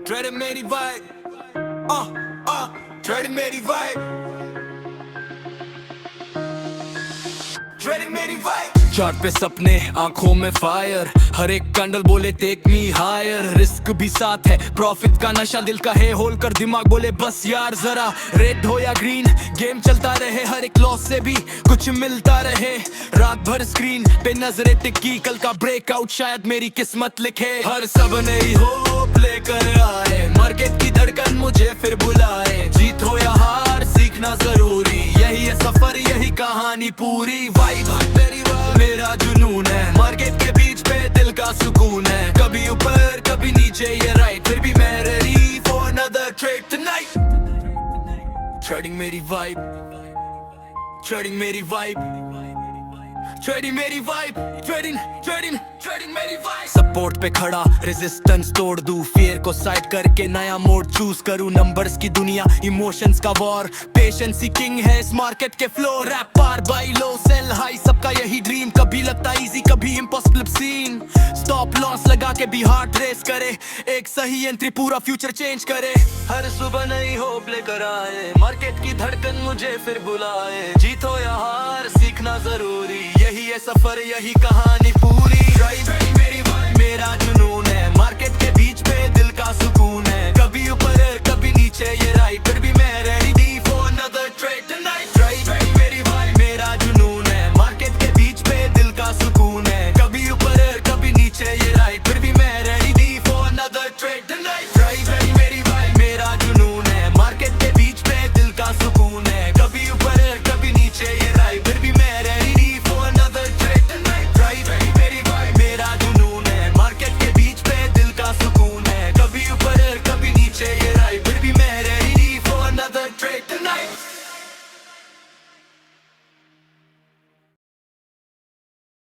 Trading मेरी vibe, trading मेरी vibe, trading मेरी वाइब। चार्ट पे सपने, आंखों में फायर, हर एक कैंडल बोले टेक मी हायर। रिस्क भी साथ है, प्रॉफिट का नशा, दिल का है होल कर दिमाग बोले बस यार जरा। रेड हो या ग्रीन, गेम चलता रहे, हर एक लॉस से भी कुछ मिलता रहे। रात भर स्क्रीन पे नजरें टिकी, कल का ब्रेकआउट शायद मेरी किस्मत लिखे। हर सब नई होप लेकर आए, मार्केट की धड़कन मुझे फिर बुलाए। जीत हो या हार सीखना जरूरी, यही है सफर, यही कहानी पूरी। वाइब मेरा जुनून है, मार्केट के बीच पे दिल का सुकून है। कभी ऊपर कभी नीचे ये राइट, फिर भी मैं ready for another trade tonight. Trading मेरी वाइब, ट्रेडिंग मेरी वाइब, ट्रेडिंग मेरी वाइब, ट्रेडिंग ट्रेडिंग ट्रेडिंग मेरी वाइब। सपोर्ट पे खड़ा रेजिस्टेंस तोड़ दूं, फियर को साइड करके नया मोड चूज करूं। नंबर्स की दुनिया, इमोशंस का वॉर, पेशेंस ही किंग है इस मार्केट के फ्लो। रैप पार बाई लो सेल हाई, सबका यही ड्रीम। कभी लगता इजी कभी इम्पॉसिबल सीन, स्टॉप लॉस लगा के भी हार्ट रेस करे। एक सही एंट्री पूरा फ्यूचर चेंज करे। हर सुबह नई होप लेकर आए, मार्केट की धड़कन मुझे फिर बुलाए। जीत हो या हार सीखना जरूरी, यही है सफर, यही कहानी पूरी। मेरा जुनून है, मार्केट के बीच पे दिल का सुकून है। कभी ऊपर कभी नीचे ये राइट, फिर भी